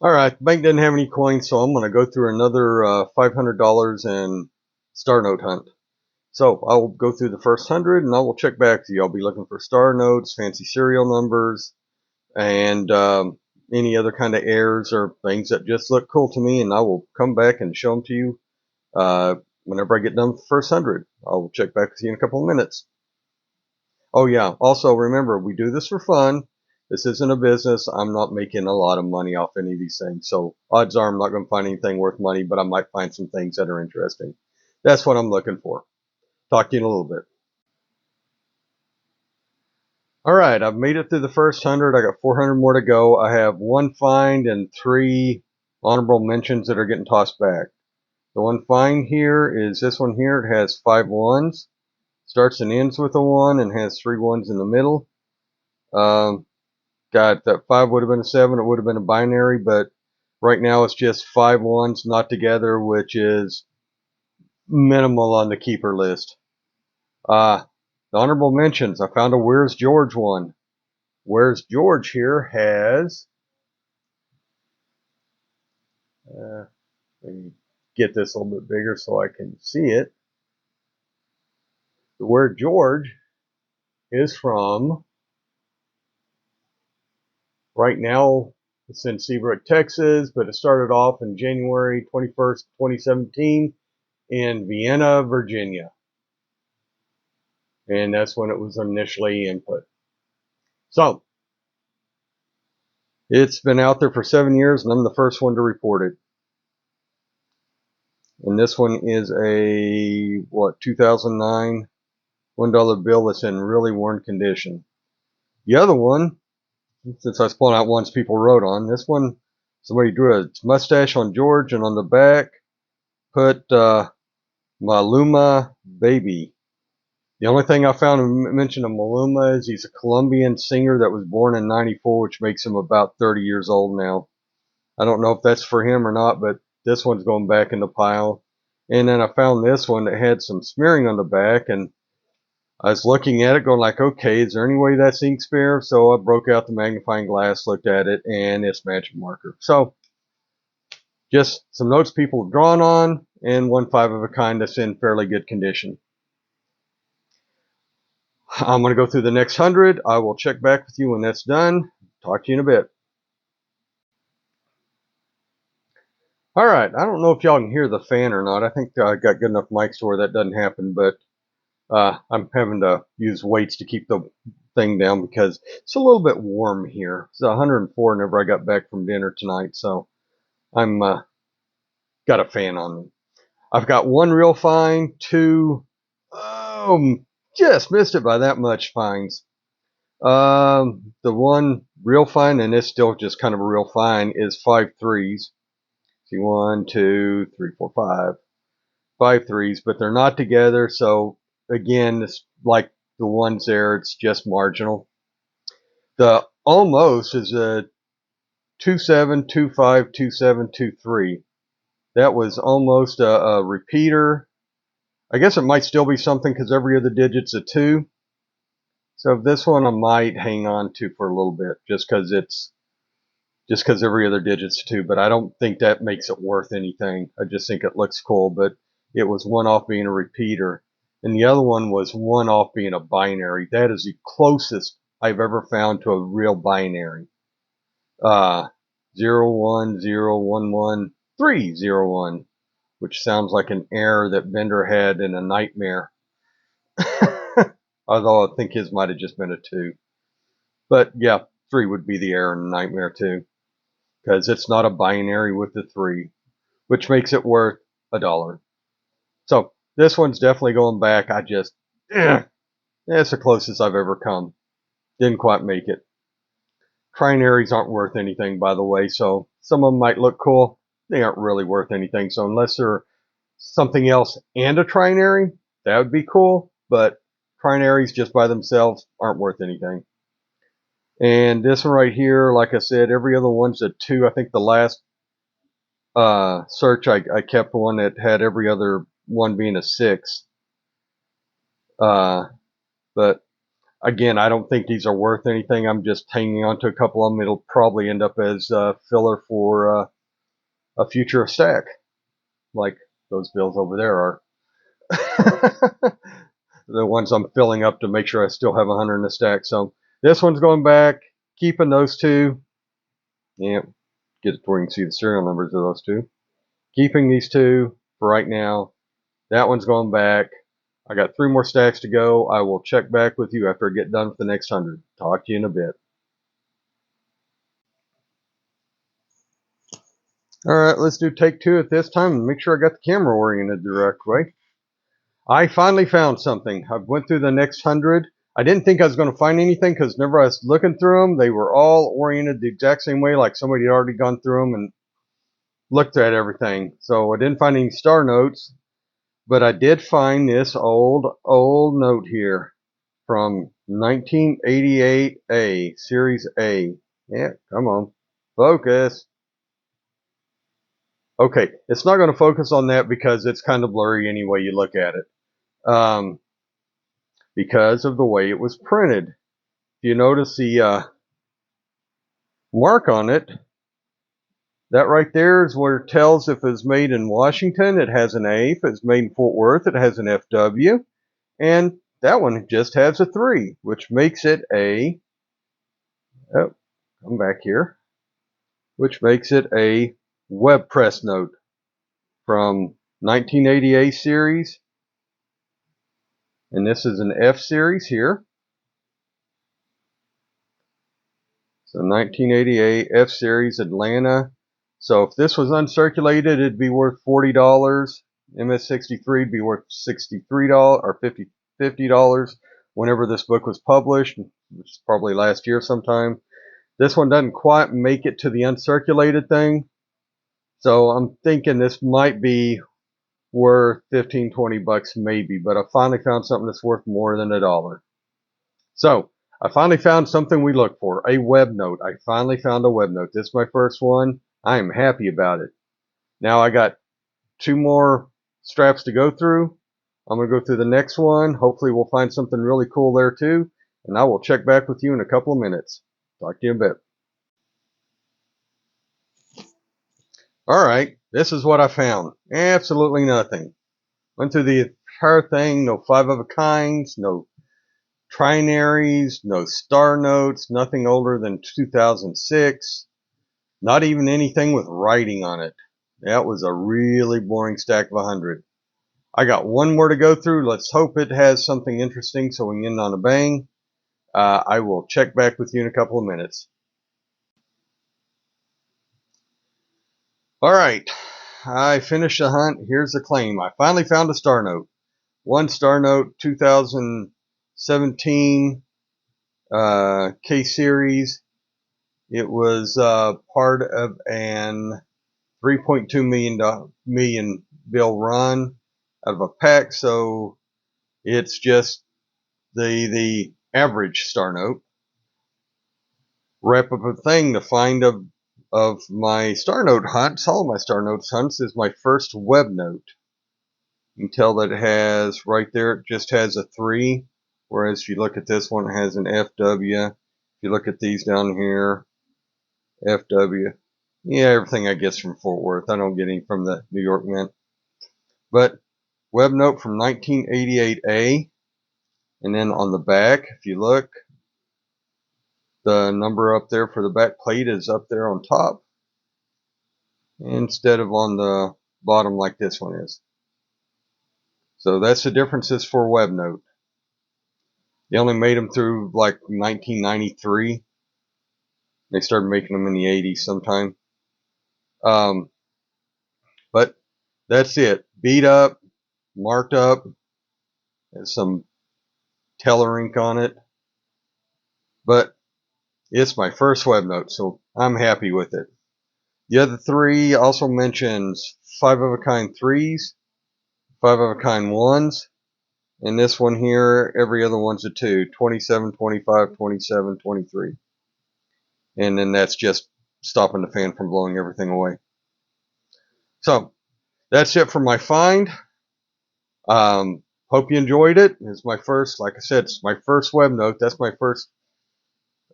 Alright, the bank doesn't have any coins, so I'm going to go through another $500 in Star Note hunt. So I'll go through the first 100 and I will check back to you. I'll be looking for Star Notes, fancy serial numbers, and any other kind of errors or things that just look cool to me, and I will come back and show them to you whenever I get done with the first 100. I'll check back with you in a couple of minutes. Oh yeah, also remember, we do this for fun. This isn't a business. I'm not making a lot of money off any of these things. So odds are I'm not going to find anything worth money, but I might find some things that are interesting. That's what I'm looking for. Talk to you in a little bit. All right, I've made it through the first 100. I got 400 more to go. I have one find and 3 honorable mentions that are getting tossed back. The one find here is this one here. It has 5 ones. Starts and ends with a 1 and has 3 ones in the middle. Got that 5 would have been a 7. It would have been a binary, but right now it's just 5 ones not together, which is minimal on the keeper list. The honorable mentions. I found a Where's George one. Where's George here has. Let me get this a little bit bigger so I can see it. The Where George is from. Right now, it's in Seabrook, Texas, but it started off in January 21st, 2017 in Vienna, Virginia. And that's when it was initially input. So, it's been out there for 7 years, and I'm the first one to report it. And this one is a, 2009 $1 bill that's in really worn condition. The other one, since I was pulling out ones people wrote on, this one, somebody drew a mustache on George, and on the back put Maluma Baby. The only thing I found mention of Maluma is he's a Colombian singer that was born in '94, which makes him about 30 years old now. I don't know if that's for him or not, but this one's going back in the pile. And then I found this one that had some smearing on the back, and I was looking at it going like, okay, is there any way that's ink spare? So I broke out the magnifying glass, looked at it, and it's magic marker. So just some notes people have drawn on, and one 5 of a kind that's in fairly good condition. I'm going to go through the next 100. I will check back with you when that's done. Talk to you in a bit. All right. I don't know if y'all can hear the fan or not. I think I got good enough mics to where that doesn't happen, but I'm having to use weights to keep the thing down because it's a little bit warm here. It's 104 whenever I got back from dinner tonight, so I'm got a fan on me. I've got 1 real fine, 2, just missed it by that much fines. The 1 real fine, and it's still just kind of a real fine, is 5 threes. See, 1, 2, 3, 4, 5. 5 threes, but they're not together, so again, it's like the ones there, it's just marginal. The almost is a 2, 7, 2, 5, 2, 7, 2, 3. That was almost a repeater. I guess it might still be something because every other digit's a 2. So this one I might hang on to for a little bit just because every other digit's 2, but I don't think that makes it worth anything. I just think it looks cool, but it was 1 off being a repeater, and the other one was 1 off being a binary. That is the closest I've ever found to a real binary. 0, 1, 0, 1, 1, 3, 0, 1, which sounds like an error that Bender had in a nightmare. Although I think his might have just been a 2. But yeah, 3 would be the error in a nightmare too, because it's not a binary with the 3, which makes it worth $1. So this one's definitely going back. It's the closest I've ever come. Didn't quite make it. Trinaries aren't worth anything, by the way, so some of them might look cool. They aren't really worth anything. So unless they're something else and a trinary, that would be cool. But trinaries just by themselves aren't worth anything. And this one right here, like I said, every other one's a 2. I think the last search I kept one that had every other one being a 6. But Again, I don't think these are worth anything. I'm just hanging on to a couple of them. It'll probably end up as filler for a future stack, like those bills over there are. The ones I'm filling up to make sure I still have 100 in the stack. So this one's going back, keeping those two. Yeah, get it where you can see the serial numbers of those two. Keeping these two for right now. That one's going back. I got 3 more stacks to go. I will check back with you after I get done with the next 100. Talk to you in a bit. All right, let's do take 2 at this time and make sure I got the camera oriented the correct way. I finally found something. I went through the next 100. I didn't think I was going to find anything because whenever I was looking through them, they were all oriented the exact same way, like somebody had already gone through them and looked at everything. So I didn't find any star notes, but I did find this old note here from 1988A, Series A. Yeah, come on. Focus. Okay, it's not going to focus on that because it's kind of blurry any way you look at it. Because of the way it was printed. If you notice the mark on it, that right there is where it tells if it's made in Washington, it has an A. If it's made in Fort Worth, it has an FW. And that one just has a 3, which makes it a, oh, come back here, which makes it a web press note from 1988 series. And this is an F series here. So 1988 F series Atlanta. So if this was uncirculated, it'd be worth $40. MS63 would be worth $63 or $50 whenever this book was published, which is probably last year sometime. This one doesn't quite make it to the uncirculated thing. So I'm thinking this might be worth 15, 20 bucks maybe, but I finally found something that's worth more than $1. So I finally found something we look for, a web note. I finally found a web note. This is my first one. I am happy about it. Now I got 2 more straps to go through. I'm going to go through the next one. Hopefully we'll find something really cool there too. And I will check back with you in a couple of minutes. Talk to you in a bit. Alright, this is what I found. Absolutely nothing. Went through the entire thing. No 5 of a kinds. No trinaries. No star notes. Nothing older than 2006. Not even anything with writing on it. That was a really boring stack of 100. I got 1 more to go through. Let's hope it has something interesting so we can end on a bang. I will check back with you in a couple of minutes. Alright, I finished the hunt. Here's the claim. I finally found a star note. 1 star note, 2017 K-Series. It was part of an $3.2 million bill run out of a pack, so it's just the average star note. Wrap up a thing to find of my star note hunts. All of my star notes hunts is my first web note. You can tell that it has right there, it just has a 3, whereas if you look at this one, it has an FW. If you look at these down here, FW. Yeah, everything I get from Fort Worth. I don't get any from the New York Mint. But web note from 1988A. And then on the back, if you look, the number up there for the back plate is up there on top instead of on the bottom like this one is. So that's the differences for web note. They only made them through like 1993. They started making them in the 80s sometime. But that's it. Beat up, marked up, there's some teller ink on it. But it's my first web note, so I'm happy with it. The other 3 also mentions 5 of a kind 3s, 5 of a kind 1s, and this one here, every other one's a 2, 27, 25, 27, 23. And then that's just stopping the fan from blowing everything away. So, that's it for my find. hope you enjoyed it. It's my first, like I said, it's my first web note. That's my first,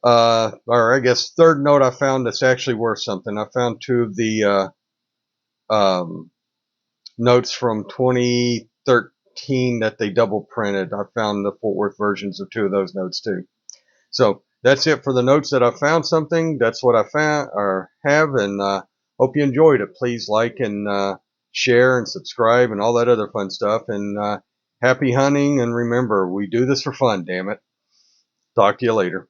or I guess third note I found that's actually worth something. I found two of the notes from 2013 that they double printed. I found the Fort Worth versions of two of those notes too. So that's it for the notes that I found something. That's what I found or have, and hope you enjoyed it. Please like and share and subscribe and all that other fun stuff. And happy hunting. And remember, we do this for fun, damn it. Talk to you later.